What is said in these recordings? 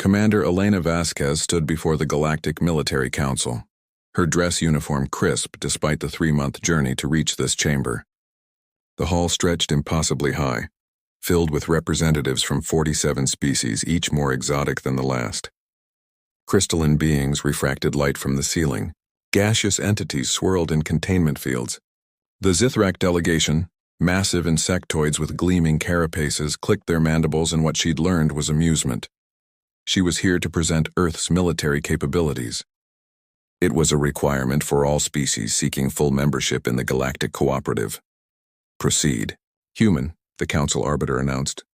Commander Elena Vasquez stood before the Galactic Military Council, her dress uniform crisp despite the 3-month journey to reach this chamber. The hall stretched impossibly high, filled with representatives from 47 species, each more exotic than the last. Crystalline beings refracted light from the ceiling. Gaseous entities swirled in containment fields. The Zithrak delegation, massive insectoids with gleaming carapaces, clicked their mandibles, and what she'd learned was amusement. She was here to present Earth's military capabilities. It was a requirement for all species seeking full membership in the Galactic Cooperative. Proceed. Human, the Council Arbiter announced,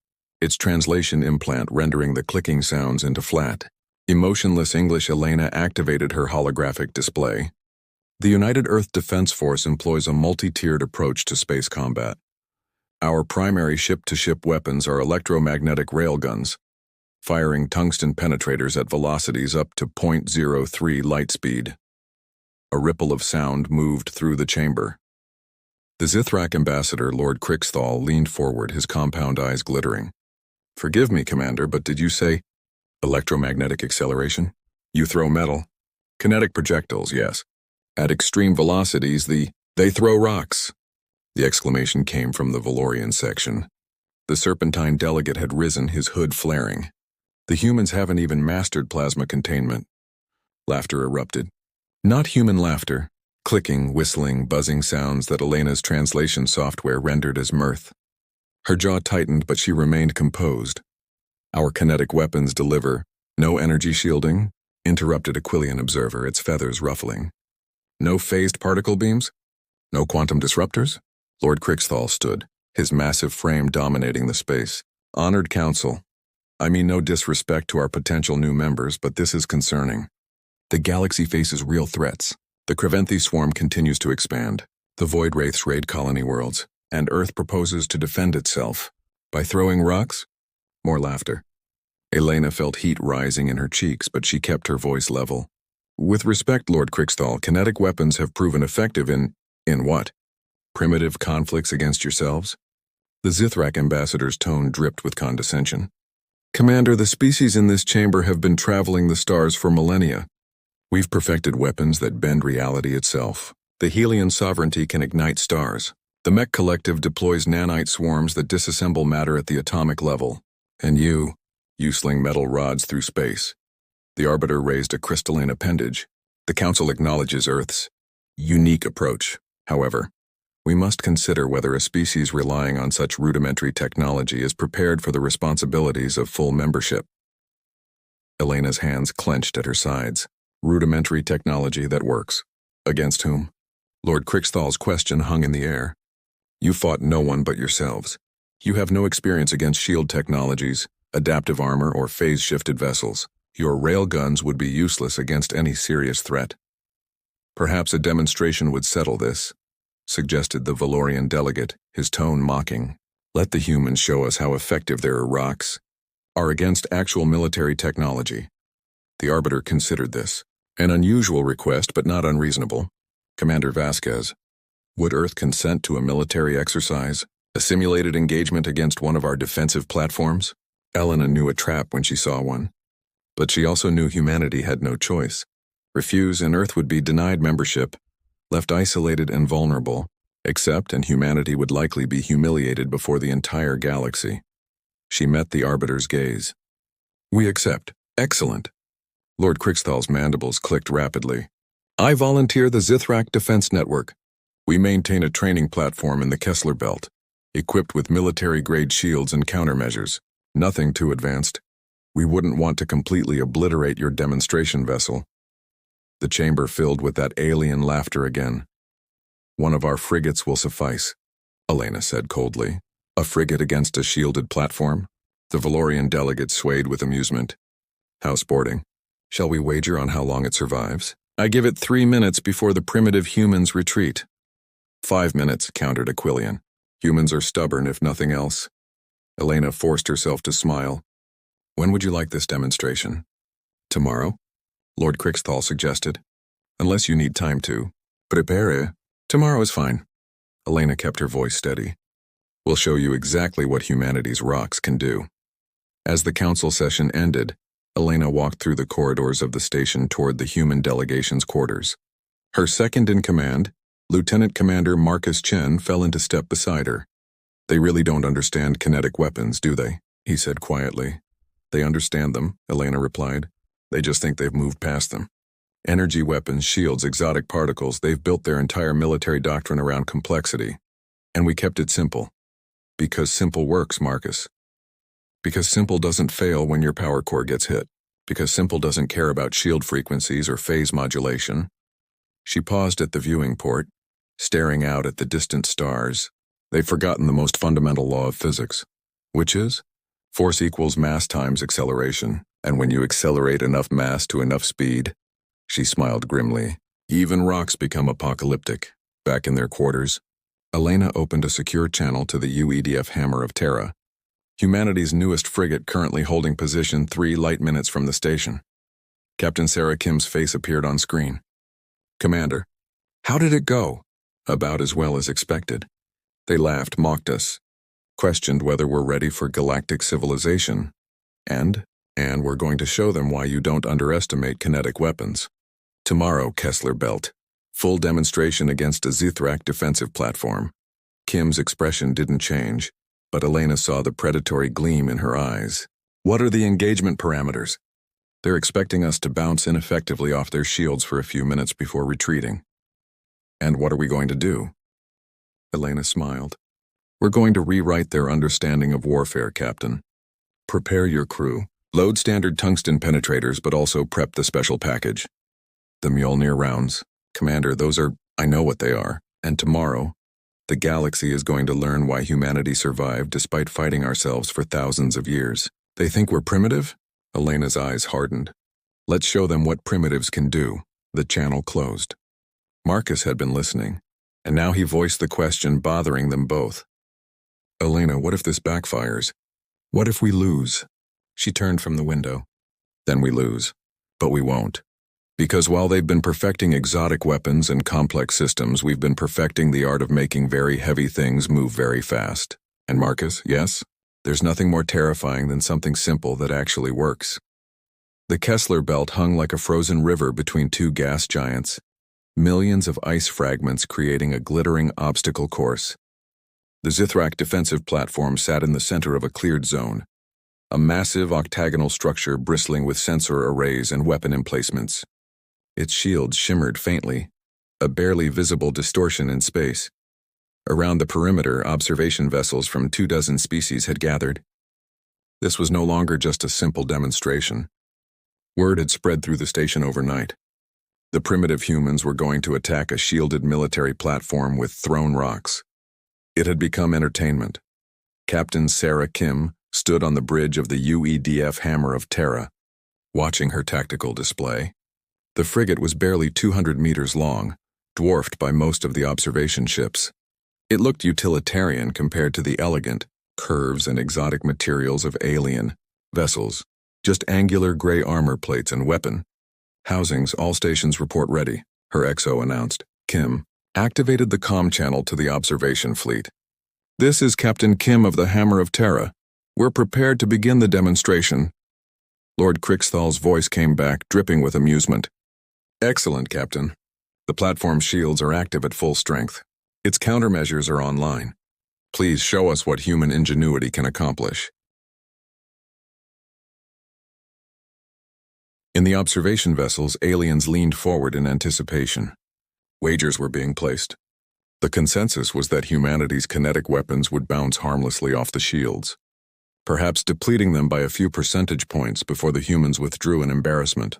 its translation implant rendering the clicking sounds into flat, emotionless English. Elena activated her holographic display. The United Earth Defense Force employs a multi-tiered approach to space combat. Our primary ship-to-ship weapons are electromagnetic railguns, firing tungsten penetrators at velocities up to 0.03 light speed. A ripple of sound moved through the chamber. The Zithrak ambassador, Lord Crixthal, leaned forward, his compound eyes glittering. "Forgive me, Commander, but did you say electromagnetic acceleration? You throw metal? Kinetic projectiles, yes. At extreme velocities, they throw rocks." The exclamation came from the Valorian section. The serpentine delegate had risen, his hood flaring. "The humans haven't even mastered plasma containment." Laughter erupted. Not human laughter. Clicking, whistling, buzzing sounds that Elena's translation software rendered as mirth. Her jaw tightened, but she remained composed. "Our kinetic weapons deliver no energy shielding," interrupted a Quillian observer, its feathers ruffling. "No phased particle beams? No quantum disruptors?" Lord Crixthal stood, his massive frame dominating the space. "Honored Council, I mean no disrespect to our potential new members, but this is concerning. The galaxy faces real threats. The Creventhi swarm continues to expand. The Void Wraiths raid colony worlds, and Earth proposes to defend itself. By throwing rocks?" More laughter. Elena felt heat rising in her cheeks, but she kept her voice level. "With respect, Lord Crixthal, kinetic weapons have proven effective in what? Primitive conflicts against yourselves?" The Zithrak ambassador's tone dripped with condescension. "Commander, the species in this chamber have been traveling the stars for millennia. We've perfected weapons that bend reality itself. The Helian sovereignty can ignite stars. The Mech Collective deploys nanite swarms that disassemble matter at the atomic level. And you sling metal rods through space." The Arbiter raised a crystalline appendage. "The Council acknowledges Earth's unique approach. However, we must consider whether a species relying on such rudimentary technology is prepared for the responsibilities of full membership." Elena's hands clenched at her sides. "Rudimentary technology that works. Against whom?" Lord Crixthal's question hung in the air. "You fought no one but yourselves. You have no experience against shield technologies, adaptive armor, or phase-shifted vessels. Your railguns would be useless against any serious threat." "Perhaps a demonstration would settle this," suggested the Valorian delegate, his tone mocking. "Let the humans show us how effective their rocks are against actual military technology." The Arbiter considered this. An unusual request, but not unreasonable. "Commander Vasquez, would Earth consent to a military exercise? A simulated engagement against one of our defensive platforms?" Elena knew a trap when she saw one. But she also knew humanity had no choice. Refuse, and Earth would be denied membership, left isolated and vulnerable. Accept, and humanity would likely be humiliated before the entire galaxy. She met the Arbiter's gaze. "We accept. Excellent." Lord Crixthal's mandibles clicked rapidly. "I volunteer the Zithrak Defense Network. We maintain a training platform in the Kessler Belt, equipped with military-grade shields and countermeasures. Nothing too advanced. We wouldn't want to completely obliterate your demonstration vessel." The chamber filled with that alien laughter again. "One of our frigates will suffice," Elena said coldly. "A frigate against a shielded platform?" The Valorian delegate swayed with amusement. "How sporting. Shall we wager on how long it survives?" "I give it 3 minutes before the primitive humans retreat." 5 minutes, countered a Quillian. "Humans are stubborn, if nothing else." Elena forced herself to smile. "When would you like this demonstration?" "Tomorrow?" Lord Crixthal suggested. "Unless you need time to prepare. Tomorrow is fine." Elena kept her voice steady. "We'll show you exactly what humanity's rocks can do." As the council session ended, Elena walked through the corridors of the station toward the human delegation's quarters. Her second-in-command, Lieutenant Commander Marcus Chen, fell into step beside her. "They really don't understand kinetic weapons, do they?" he said quietly. "They understand them," Elena replied. "They just think they've moved past them. Energy weapons, shields, exotic particles, they've built their entire military doctrine around complexity. And we kept it simple. Because simple works, Marcus. Because simple doesn't fail when your power core gets hit. Because simple doesn't care about shield frequencies or phase modulation." She paused at the viewing port, staring out at the distant stars. "They've forgotten the most fundamental law of physics, which is force equals mass times acceleration, and when you accelerate enough mass to enough speed," she smiled grimly, "even rocks become apocalyptic." Back in their quarters, Elena opened a secure channel to the UEDF Hammer of Terra, humanity's newest frigate currently holding position 3 light minutes from the station. Captain Sarah Kim's face appeared on screen. "Commander, how did it go?" "About as well as expected. They laughed, mocked us, questioned whether we're ready for galactic civilization, and we're going to show them why you don't underestimate kinetic weapons. Tomorrow, Kessler Belt. Full demonstration against a Zithrak defensive platform." Kim's expression didn't change, but Elena saw the predatory gleam in her eyes. "What are the engagement parameters?" "They're expecting us to bounce ineffectively off their shields for a few minutes before retreating." "And what are we going to do?" Elena smiled. "We're going to rewrite their understanding of warfare, Captain. Prepare your crew. Load standard tungsten penetrators, but also prep the special package. The Mjolnir rounds. Commander, I know what they are. And tomorrow, the galaxy is going to learn why humanity survived despite fighting ourselves for thousands of years. They think we're primitive?" Elena's eyes hardened. "Let's show them what primitives can do." The channel closed. Marcus had been listening, and now he voiced the question bothering them both. "Elena, what if this backfires? What if we lose?" She turned from the window. "Then we lose. But we won't. Because while they've been perfecting exotic weapons and complex systems, we've been perfecting the art of making very heavy things move very fast. And Marcus, yes? There's nothing more terrifying than something simple that actually works." The Kessler Belt hung like a frozen river between two gas giants, millions of ice fragments creating a glittering obstacle course. The Zithrak defensive platform sat in the center of a cleared zone, a massive octagonal structure bristling with sensor arrays and weapon emplacements. Its shields shimmered faintly, a barely visible distortion in space. Around the perimeter, observation vessels from 24 species had gathered. This was no longer just a simple demonstration. Word had spread through the station overnight. The primitive humans were going to attack a shielded military platform with thrown rocks. It had become entertainment. Captain Sarah Kim stood on the bridge of the UEDF Hammer of Terra, watching her tactical display. The frigate was barely 200 meters long, dwarfed by most of the observation ships. It looked utilitarian compared to the elegant curves and exotic materials of alien vessels, just angular gray armor plates and weapon housings. "All stations report ready," her XO announced. Kim activated the comm channel to the observation fleet. "This is Captain Kim of the Hammer of Terra. We're prepared to begin the demonstration." Lord Cricksthal's voice came back, dripping with amusement. "Excellent, Captain. The platform shields are active at full strength. Its countermeasures are online. Please show us what human ingenuity can accomplish." In the observation vessels, aliens leaned forward in anticipation. Wagers were being placed. The consensus was that humanity's kinetic weapons would bounce harmlessly off the shields, perhaps depleting them by a few percentage points before the humans withdrew in embarrassment.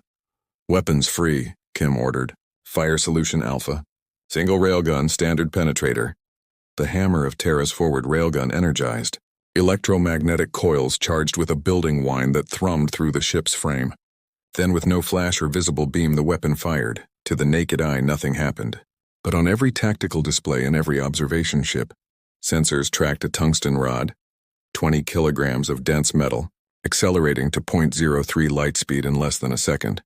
"Weapons free," Kim ordered. "Fire solution alpha. Single railgun, standard penetrator." The Hammer of Terra's forward railgun energized, electromagnetic coils charged with a building whine that thrummed through the ship's frame. Then with no flash or visible beam, the weapon fired. To the naked eye, nothing happened. But on every tactical display in every observation ship, sensors tracked a tungsten rod, 20 kilograms of dense metal, accelerating to 0.03 light speed in less than a second.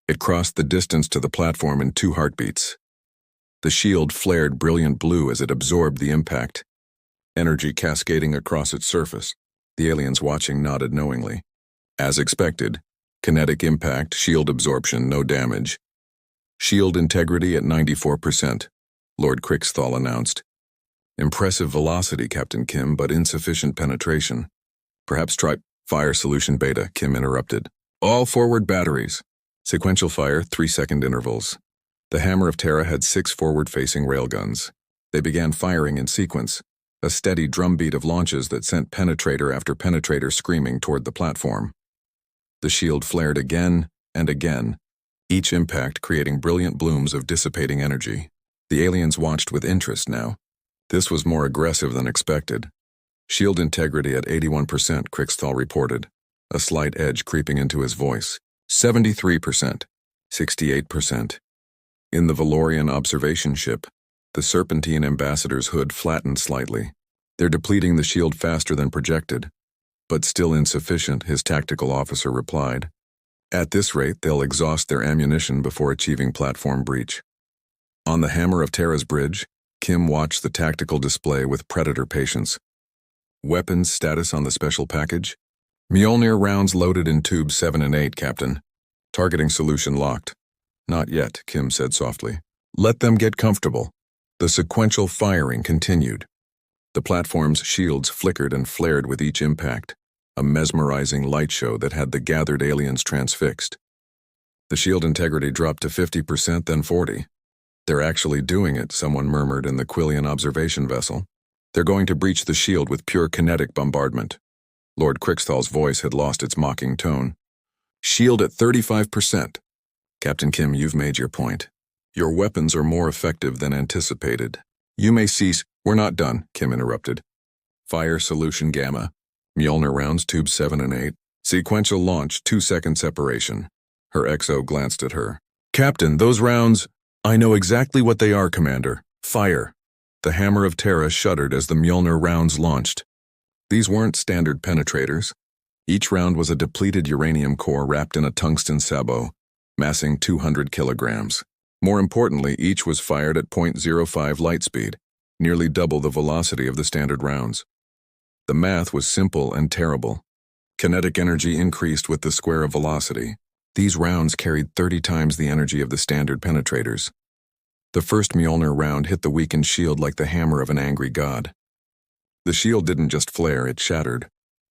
It crossed the distance to the platform in 2 heartbeats. The shield flared brilliant blue as it absorbed the impact, energy cascading across its surface. The aliens watching nodded knowingly. As expected, Kinetic impact, shield absorption, no damage. Shield integrity at 94%, Lord Cricksthal announced. Impressive velocity, Captain Kim, but insufficient penetration. Perhaps try fire solution beta, Kim interrupted. All forward batteries. Sequential fire, 3-second intervals. The Hammer of Terra had 6 forward-facing railguns. They began firing in sequence, a steady drumbeat of launches that sent penetrator after penetrator screaming toward the platform. The shield flared again and again, each impact creating brilliant blooms of dissipating energy. The aliens watched with interest now. This was more aggressive than expected. Shield integrity at 81%, Cricksthal reported, a slight edge creeping into his voice. 73%, 68%. In the Valorian observation ship, the Serpentine ambassador's hood flattened slightly. They're depleting the shield faster than projected, but still insufficient, his tactical officer replied. At this rate, they'll exhaust their ammunition before achieving platform breach. On the Hammer of Terra's bridge, Kim watched the tactical display with predator patience. Weapons status on the special package? Mjolnir rounds loaded in tubes 7 and 8, Captain. Targeting solution locked. Not yet, Kim said softly. Let them get comfortable. The sequential firing continued. The platform's shields flickered and flared with each impact, a mesmerizing light show that had the gathered aliens transfixed. The shield integrity dropped to 50%, then 40%. They're actually doing it, someone murmured in the Quillian observation vessel. They're going to breach the shield with pure kinetic bombardment. Lord Crickstal's voice had lost its mocking tone. Shield at 35%. Captain Kim, you've made your point. Your weapons are more effective than anticipated. You may cease. We're not done, Kim interrupted. Fire solution gamma. Mjolnir rounds tubes 7 and 8. Sequential launch, 2-second separation. Her XO glanced at her. Captain, those rounds... I know exactly what they are, Commander. Fire. The Hammer of Terra shuddered as the Mjolnir rounds launched. These weren't standard penetrators. Each round was a depleted uranium core wrapped in a tungsten sabot, massing 200 kilograms. More importantly, each was fired at 0.05 light speed, nearly double the velocity of the standard rounds. The math was simple and terrible. Kinetic energy increased with the square of velocity. These rounds carried 30 times the energy of the standard penetrators. The first Mjolnir round hit the weakened shield like the hammer of an angry god. The shield didn't just flare, it shattered,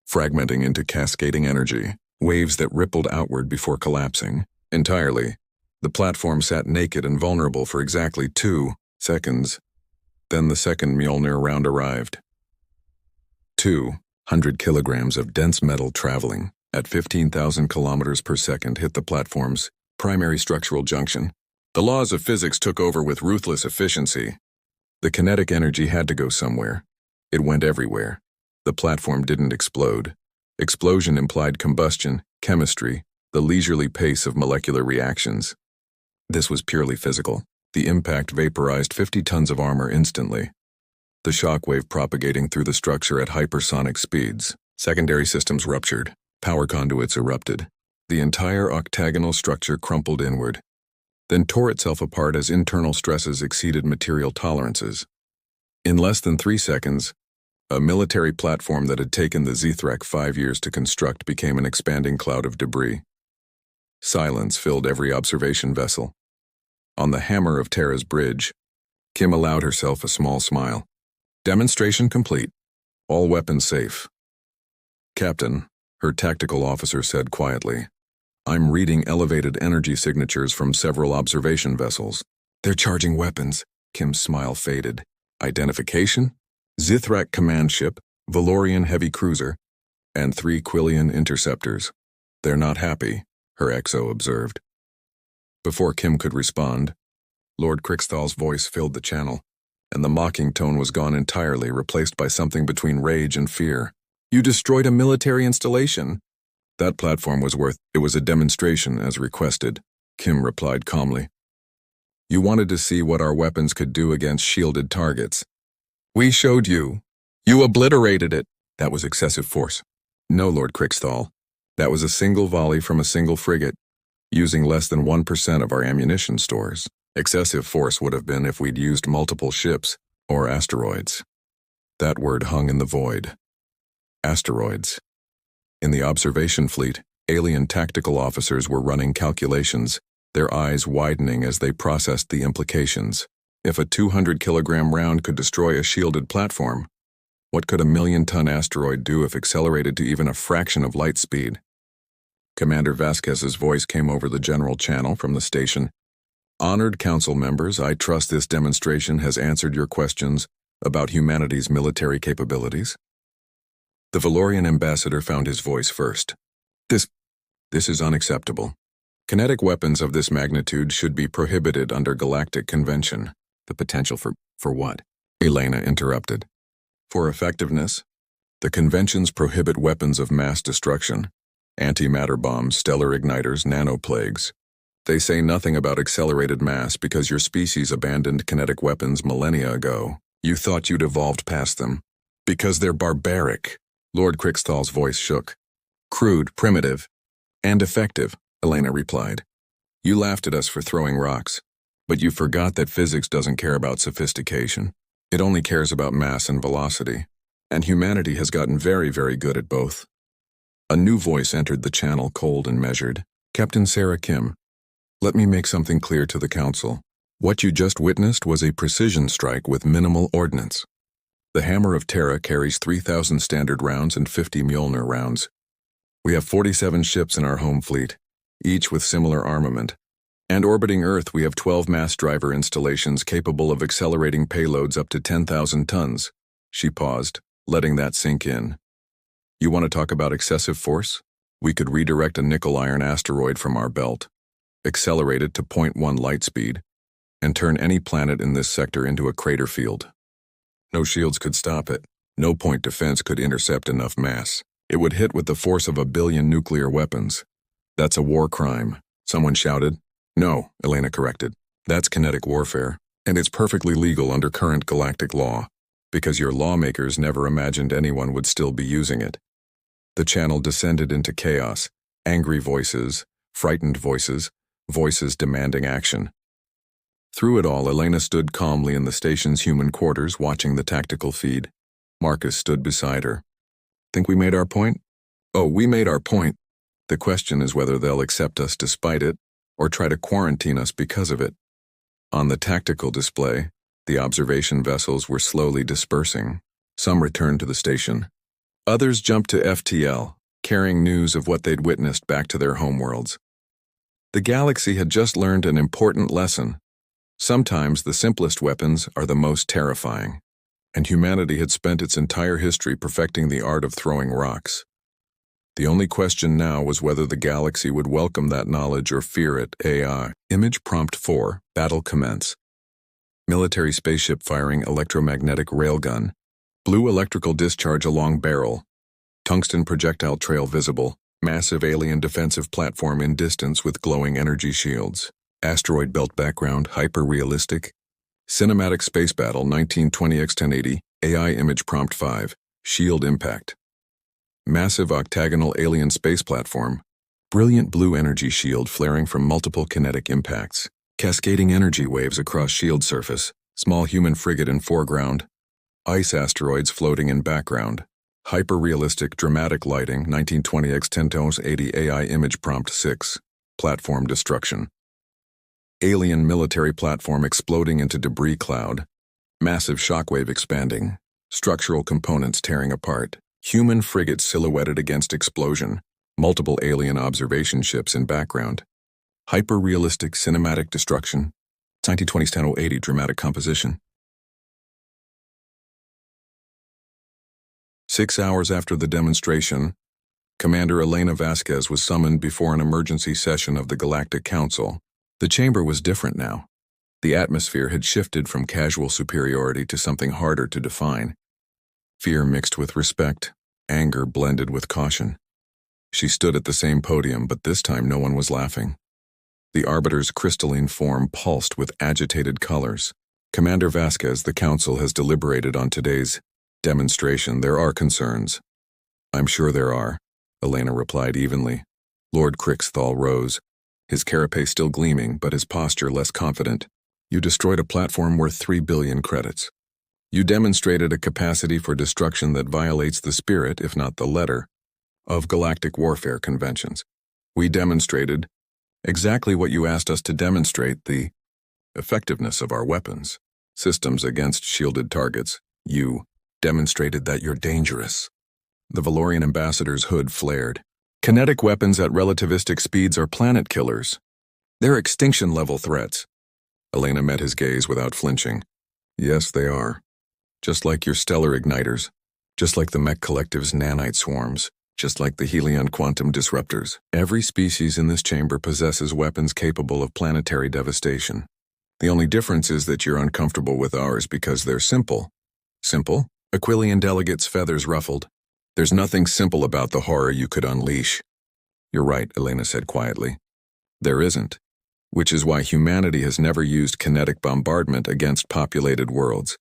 fragmenting into cascading energy, waves that rippled outward before collapsing. Entirely, the platform sat naked and vulnerable for exactly 2 seconds. Then the second Mjolnir round arrived. 200 kilograms of dense metal traveling at 15,000 kilometers per second hit the platform's primary structural junction. The laws of physics took over with ruthless efficiency. The kinetic energy had to go somewhere. It went everywhere. The platform didn't explode. Explosion implied combustion, chemistry, the leisurely pace of molecular reactions. This was purely physical. The impact vaporized 50 tons of armor instantly, the shockwave propagating through the structure at hypersonic speeds. Secondary systems ruptured. Power conduits erupted. The entire octagonal structure crumpled inward, then tore itself apart as internal stresses exceeded material tolerances. In less than 3 seconds, a military platform that had taken the Zithrak 5 years to construct became an expanding cloud of debris. Silence filled every observation vessel. On the Hammer of Terra's bridge, Kim allowed herself a small smile. Demonstration complete. All weapons safe. Captain, her tactical officer said quietly, I'm reading elevated energy signatures from several observation vessels. They're charging weapons. Kim's smile faded. Identification? Zithrak command ship, Valorian heavy cruiser, and 3 Quillian interceptors. They're not happy, her XO observed. Before Kim could respond, Lord Crickstal's voice filled the channel, and the mocking tone was gone entirely, replaced by something between rage and fear. You destroyed a military installation. That platform was worth. It was a demonstration, as requested, Kim replied calmly. You wanted to see what our weapons could do against shielded targets. We showed you. You obliterated it. That was excessive force. No, Lord Crickstal. That was a single volley from a single frigate, using less than 1% of our ammunition stores. Excessive force would have been if we'd used multiple ships or asteroids. That word hung in the void. Asteroids. In the observation fleet, Alien tactical officers were running calculations, their eyes widening as they processed the implications. If a 200-kilogram round could destroy a shielded platform, what could a million-ton asteroid do if accelerated to even a fraction of light speed? Commander Vasquez's voice came over the general channel from the station. Honored council members, I trust this demonstration has answered your questions about humanity's military capabilities. The Valorian ambassador found his voice first. This is unacceptable. Kinetic weapons of this magnitude should be prohibited under galactic convention. The potential for what? Elena interrupted. For effectiveness, the conventions prohibit weapons of mass destruction, antimatter bombs, stellar igniters, nanoplagues. They say nothing about accelerated mass because your species abandoned kinetic weapons millennia ago. You thought you'd evolved past them. Because they're barbaric. Lord Crickstall's voice shook. Crude, primitive, and effective, Elena replied. You laughed at us for throwing rocks, but you forgot that physics doesn't care about sophistication. It only cares about mass and velocity, and humanity has gotten very, very good at both. A new voice entered the channel, cold and measured. Captain Sarah Kim, let me make something clear to the council. What you just witnessed was a precision strike with minimal ordnance. The Hammer of Terra carries 3,000 standard rounds and 50 Mjolnir rounds. We have 47 ships in our home fleet, each with similar armament. And orbiting Earth, we have 12 mass driver installations capable of accelerating payloads up to 10,000 tons. She paused, letting that sink in. You want to talk about excessive force? We could redirect a nickel-iron asteroid from our belt, accelerate it to 0.1 light speed, and turn any planet in this sector into a crater field. No shields could stop it. No point defense could intercept enough mass. It would hit with the force of 1 billion nuclear weapons. That's a war crime, someone shouted. No, Elena corrected. That's kinetic warfare, and it's perfectly legal under current galactic law, because your lawmakers never imagined anyone would still be using it. The channel descended into chaos, angry voices, frightened voices, voices demanding action. Through it all, Elena stood calmly in the station's human quarters watching the tactical feed. Marcus stood beside her. Think we made our point? Oh, we made our point. The question is whether they'll accept us despite it, or try to quarantine us because of it. On the tactical display, the observation vessels were slowly dispersing. Some returned to the station. Others jumped to FTL, carrying news of what they'd witnessed back to their homeworlds. The galaxy had just learned an important lesson. Sometimes the simplest weapons are the most terrifying, and humanity had spent its entire history perfecting the art of throwing rocks. The only question now was whether the galaxy would welcome that knowledge or fear it. AI. Image prompt 4. Battle commence. Military spaceship firing electromagnetic railgun. Blue electrical discharge along barrel. Tungsten projectile trail visible. Massive alien defensive platform in distance with glowing energy shields. Asteroid belt background, hyper-realistic. Cinematic space battle 1920x1080. AI image prompt 5. Shield impact. Massive octagonal alien space platform. Brilliant blue energy shield flaring from multiple kinetic impacts. Cascading energy waves across shield surface. Small human frigate in foreground. Ice asteroids floating in background. Hyper-realistic dramatic lighting 1920x1080 AI image prompt 6. Platform destruction. Alien military platform exploding into debris cloud. Massive shockwave expanding. Structural components tearing apart. Human frigate silhouetted against explosion. Multiple alien observation ships in background. Hyper-realistic cinematic destruction. 1920x1080 dramatic composition. 6 hours after the demonstration, Commander Elena Vasquez was summoned before an emergency session of the Galactic Council. The chamber was different now. The atmosphere had shifted from casual superiority to something harder to define. Fear mixed with respect, anger blended with caution. She stood at the same podium, but this time no one was laughing. The Arbiter's crystalline form pulsed with agitated colors. Commander Vasquez, the Council has deliberated on today's demonstration. There are concerns. I'm sure there are, Elena replied evenly. Lord Crickstall rose, his carapace still gleaming, but his posture less confident. You destroyed a platform worth 3 billion credits. You demonstrated a capacity for destruction that violates the spirit, if not the letter, of galactic warfare conventions. We demonstrated exactly what you asked us to demonstrate, the effectiveness of our weapons. Systems against shielded targets. You demonstrated that you're dangerous. The Valorian ambassador's hood flared. Kinetic weapons at relativistic speeds are planet killers. They're extinction-level threats. Elena met his gaze without flinching. Yes, they are. Just like your stellar igniters. Just like the Mech Collective's nanite swarms. Just like the Helion quantum disruptors. Every species in this chamber possesses weapons capable of planetary devastation. The only difference is that you're uncomfortable with ours because they're simple. Simple? Aquilian delegate's feathers ruffled. There's nothing simple about the horror you could unleash. You're right, Elena said quietly. There isn't. Which is why humanity has never used kinetic bombardment against populated worlds.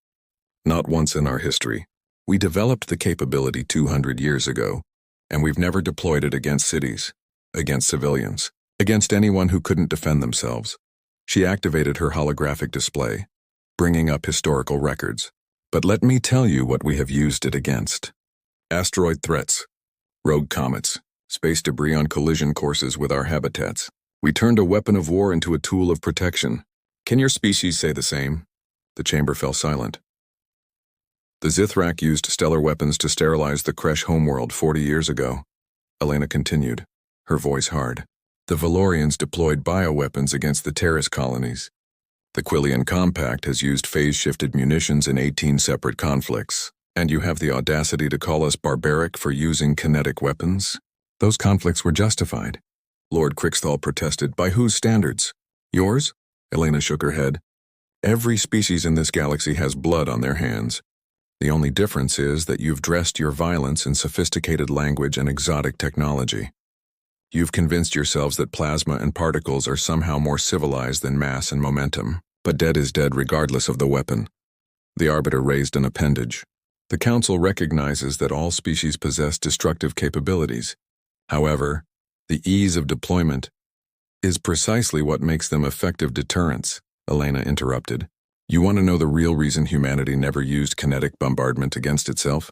Not once in our history. We developed the capability 200 years ago, and we've never deployed it against cities, against civilians, against anyone who couldn't defend themselves. She activated her holographic display, bringing up historical records. But let me tell you what we have used it against. Asteroid threats, rogue comets, space debris on collision courses with our habitats. We turned a weapon of war into a tool of protection. Can your species say the same? The chamber fell silent. The Zithrak used stellar weapons to sterilize the Kresh homeworld 40 years ago. Elena continued, her voice hard. The Valorians deployed bioweapons against the Terrace colonies. The Quillian Compact has used phase-shifted munitions in 18 separate conflicts. And you have the audacity to call us barbaric for using kinetic weapons? Those conflicts were justified. Lord Crixthal protested. By whose standards? Yours? Elena shook her head. Every species in this galaxy has blood on their hands. The only difference is that you've dressed your violence in sophisticated language and exotic technology. You've convinced yourselves that plasma and particles are somehow more civilized than mass and momentum. But dead is dead regardless of the weapon. The Arbiter raised an appendage. The Council recognizes that all species possess destructive capabilities. However, the ease of deployment is precisely what makes them effective deterrents, Elena interrupted. You want to know the real reason humanity never used kinetic bombardment against itself?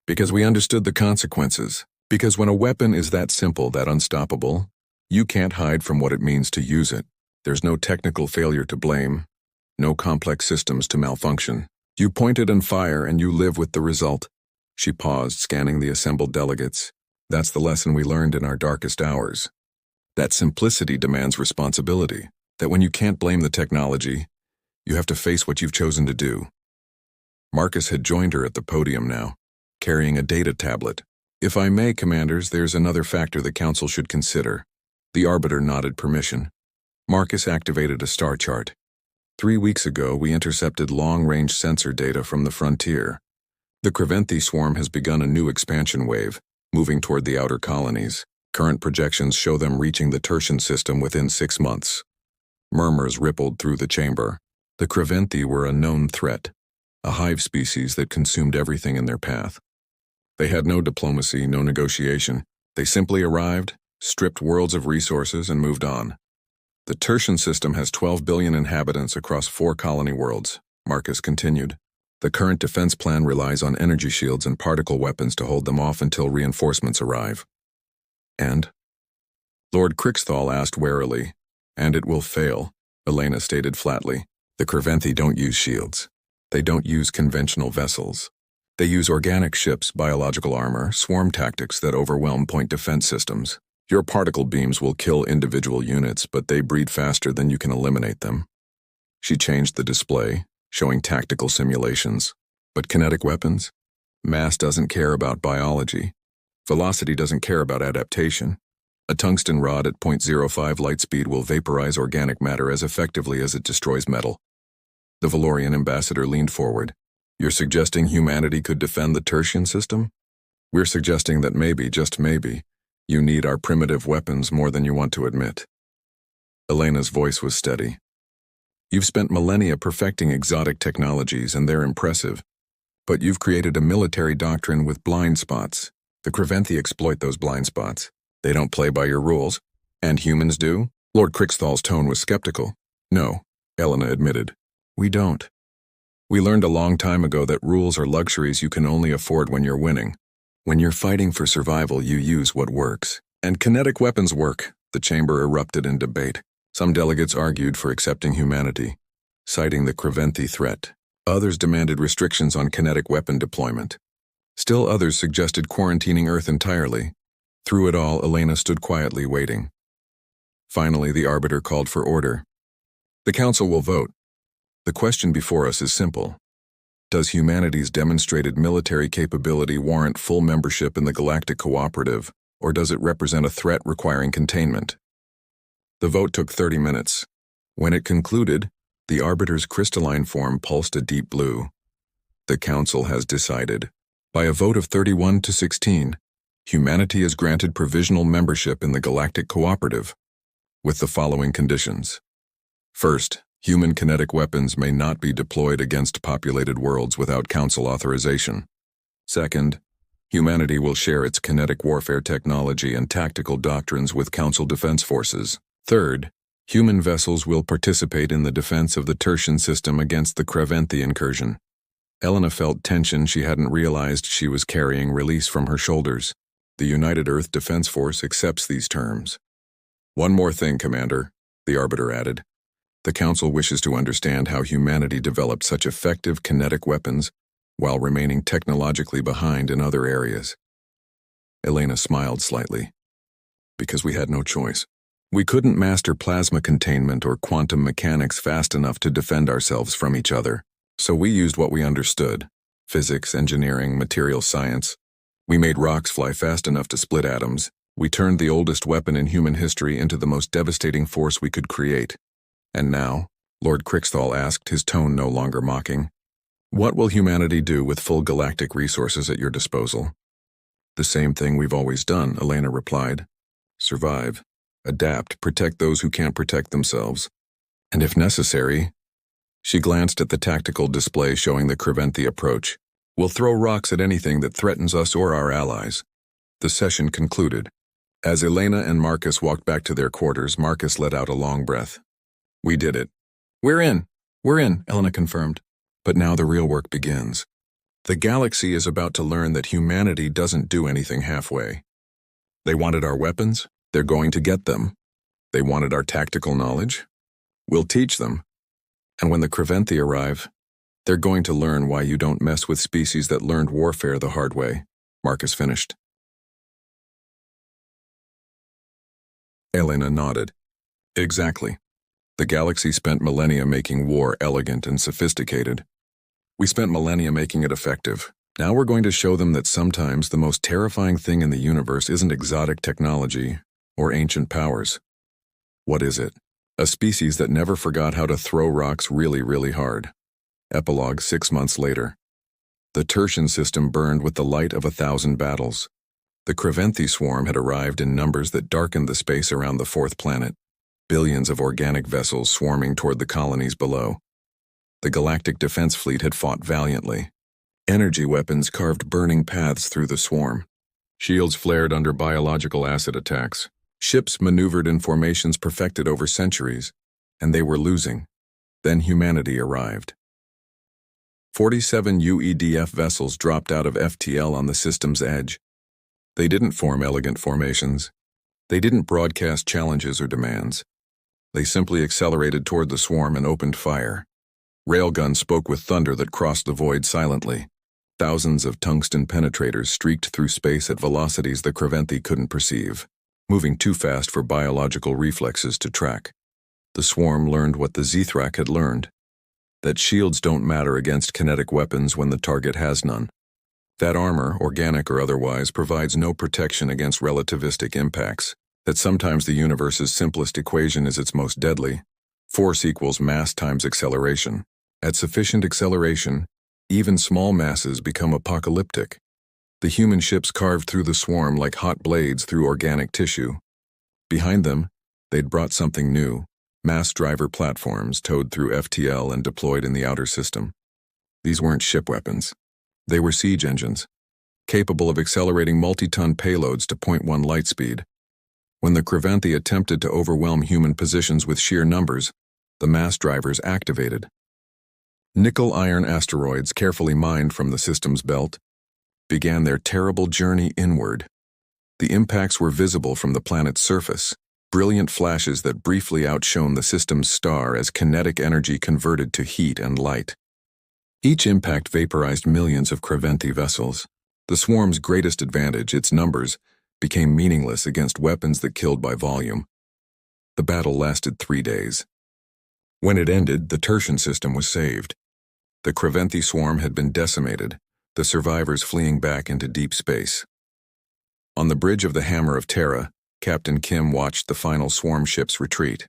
Because we understood the consequences. Because when a weapon is that simple, that unstoppable, you can't hide from what it means to use it. There's no technical failure to blame, no complex systems to malfunction. You point it and fire, and you live with the result. She paused, scanning the assembled delegates. That's the lesson we learned in our darkest hours. That simplicity demands responsibility. That when you can't blame the technology, you have to face what you've chosen to do. Marcus had joined her at the podium now, carrying a data tablet. If I may, Commanders, there's another factor the Council should consider. The Arbiter nodded permission. Marcus activated a star chart. 3 weeks ago, we intercepted long-range sensor data from the frontier. The Creventhi swarm has begun a new expansion wave, moving toward the outer colonies. Current projections show them reaching the Tertian system within 6 months. Murmurs rippled through the chamber. The Creventhi were a known threat, a hive species that consumed everything in their path. They had no diplomacy, no negotiation. They simply arrived, stripped worlds of resources, and moved on. The Tertian system has 12 billion inhabitants across 4 colony worlds, Marcus continued. The current defense plan relies on energy shields and particle weapons to hold them off until reinforcements arrive. And? Lord Crixthal asked warily. And it will fail, Elena stated flatly. The Creventhi don't use shields. They don't use conventional vessels. They use organic ships, biological armor, swarm tactics that overwhelm point defense systems. Your particle beams will kill individual units, but they breed faster than you can eliminate them. She changed the display, showing tactical simulations. But kinetic weapons? Mass doesn't care about biology. Velocity doesn't care about adaptation. A tungsten rod at 0.05 light speed will vaporize organic matter as effectively as it destroys metal. The Valorian ambassador leaned forward. You're suggesting humanity could defend the Tertian system? We're suggesting that maybe, just maybe, you need our primitive weapons more than you want to admit. Elena's voice was steady. You've spent millennia perfecting exotic technologies, and they're impressive. But you've created a military doctrine with blind spots. The Creventhi exploit those blind spots. They don't play by your rules. And humans do? Lord Crixthal's tone was skeptical. No, Elena admitted. We don't. We learned a long time ago that rules are luxuries you can only afford when you're winning. When you're fighting for survival, you use what works. And kinetic weapons work. The chamber erupted in debate. Some delegates argued for accepting humanity, citing the Creventhi threat. Others demanded restrictions on kinetic weapon deployment. Still others suggested quarantining Earth entirely. Through it all, Elena stood quietly waiting. Finally, the arbiter called for order. The council will vote. The question before us is simple. Does humanity's demonstrated military capability warrant full membership in the Galactic Cooperative, or does it represent a threat requiring containment? The vote took 30 minutes. When it concluded, the arbiter's crystalline form pulsed a deep blue. The council has decided. By a vote of 31 to 16, humanity is granted provisional membership in the Galactic Cooperative, with the following conditions. First, human kinetic weapons may not be deployed against populated worlds without council authorization. Second, humanity will share its kinetic warfare technology and tactical doctrines with council defense forces. Third, human vessels will participate in the defense of the Tertian system against the Creventhi incursion. Elena felt tension she hadn't realized she was carrying release from her shoulders. The United Earth Defense Force accepts these terms. One more thing, Commander, the arbiter added. The Council wishes to understand how humanity developed such effective kinetic weapons while remaining technologically behind in other areas. Elena smiled slightly. Because we had no choice. We couldn't master plasma containment or quantum mechanics fast enough to defend ourselves from each other. So we used what we understood. Physics, engineering, material science. We made rocks fly fast enough to split atoms. We turned the oldest weapon in human history into the most devastating force we could create. And now, Lord Crixthal asked, his tone no longer mocking, what will humanity do with full galactic resources at your disposal? The same thing we've always done, Elena replied. Survive, adapt, protect those who can't protect themselves. And if necessary, she glanced at the tactical display showing the Creventhi approach. We'll throw rocks at anything that threatens us or our allies. The session concluded. As Elena and Marcus walked back to their quarters, Marcus let out a long breath. We did it. We're in, Elena confirmed. But now the real work begins. The galaxy is about to learn that humanity doesn't do anything halfway. They wanted our weapons, they're going to get them. They wanted our tactical knowledge, we'll teach them. And when the Creventhi arrive, they're going to learn why you don't mess with species that learned warfare the hard way, Marcus finished. Elena nodded. Exactly. The galaxy spent millennia making war elegant and sophisticated. We spent millennia making it effective. Now we're going to show them that sometimes the most terrifying thing in the universe isn't exotic technology or ancient powers. What is it? A species that never forgot how to throw rocks really, really hard. Epilogue 6 months later. The Tertian system burned with the light of 1,000 battles. The Creventhi swarm had arrived in numbers that darkened the space around the fourth planet. Billions of organic vessels swarming toward the colonies below. The Galactic Defense Fleet had fought valiantly. Energy weapons carved burning paths through the swarm. Shields flared under biological acid attacks. Ships maneuvered in formations perfected over centuries, and they were losing. Then humanity arrived. 47 UEDF vessels dropped out of FTL on the system's edge. They didn't form elegant formations. They didn't broadcast challenges or demands. They simply accelerated toward the swarm and opened fire. Railguns spoke with thunder that crossed the void silently. Thousands of tungsten penetrators streaked through space at velocities the Creventhi couldn't perceive, moving too fast for biological reflexes to track. The swarm learned what the Zithrak had learned, that shields don't matter against kinetic weapons when the target has none. That armor, organic or otherwise, provides no protection against relativistic impacts, that sometimes the universe's simplest equation is its most deadly. Force equals mass times acceleration. At sufficient acceleration, even small masses become apocalyptic. The human ships carved through the swarm like hot blades through organic tissue. Behind them, they'd brought something new, mass driver platforms towed through FTL and deployed in the outer system. These weren't ship weapons. They were siege engines, capable of accelerating multi-ton payloads to 0.1 light speed. When the Creventhi attempted to overwhelm human positions with sheer numbers, the mass drivers activated. Nickel-iron asteroids, carefully mined from the system's belt, began their terrible journey inward. The impacts were visible from the planet's surface, brilliant flashes that briefly outshone the system's star as kinetic energy converted to heat and light. Each impact vaporized millions of Creventi vessels. The swarm's greatest advantage, its numbers, became meaningless against weapons that killed by volume. The battle lasted 3 days. When it ended, the Tertian system was saved. The Creventi swarm had been decimated, the survivors fleeing back into deep space. On the bridge of the Hammer of Terra, Captain Kim watched the final swarm ship's retreat.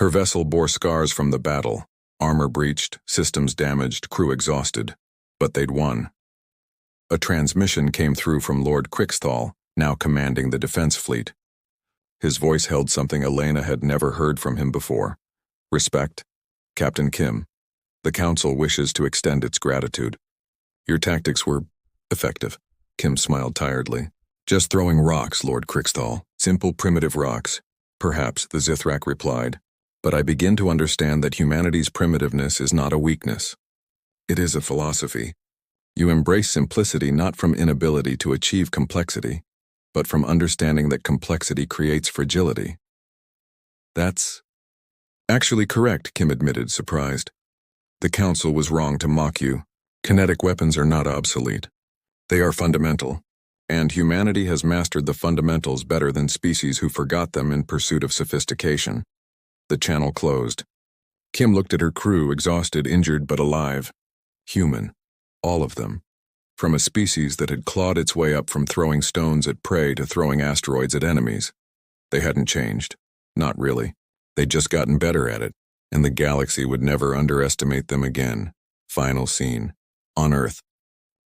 Her vessel bore scars from the battle, armor breached, systems damaged, crew exhausted, but they'd won. A transmission came through from Lord Crixthal, now commanding the defense fleet. His voice held something Elena had never heard from him before. Respect, Captain Kim. The Council wishes to extend its gratitude. Your tactics were effective. Kim smiled tiredly. Just throwing rocks, Lord Crixthal. Simple, primitive rocks. Perhaps, the Zithrak replied. But I begin to understand that humanity's primitiveness is not a weakness. It is a philosophy. You embrace simplicity not from inability to achieve complexity, but from understanding that complexity creates fragility. That's actually correct, Kim admitted, surprised. The Council was wrong to mock you. Kinetic weapons are not obsolete. They are fundamental, and humanity has mastered the fundamentals better than species who forgot them in pursuit of sophistication. The channel closed. Kim looked at her crew, exhausted, injured, but alive. Human. All of them. From a species that had clawed its way up from throwing stones at prey to throwing asteroids at enemies. They hadn't changed. Not really. They'd just gotten better at it, and the galaxy would never underestimate them again. Final scene. On Earth.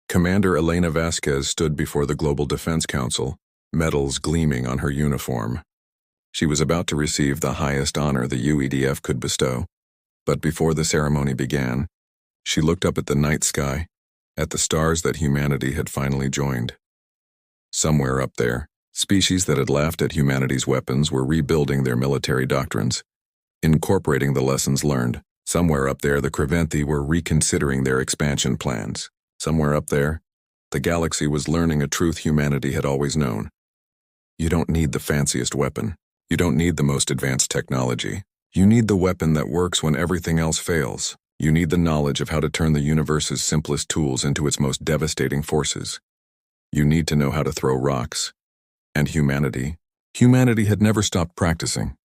Commander Elena Vasquez stood before the Global Defense Council, medals gleaming on her uniform. She was about to receive the highest honor the UEDF could bestow. But before the ceremony began, she looked up at the night sky, at the stars that humanity had finally joined. Somewhere up there, species that had laughed at humanity's weapons were rebuilding their military doctrines, incorporating the lessons learned. Somewhere up there, the Creventi were reconsidering their expansion plans. Somewhere up there, the galaxy was learning a truth humanity had always known. You don't need the fanciest weapon. You don't need the most advanced technology. You need the weapon that works when everything else fails. You need the knowledge of how to turn the universe's simplest tools into its most devastating forces. You need to know how to throw rocks. And humanity had never stopped practicing.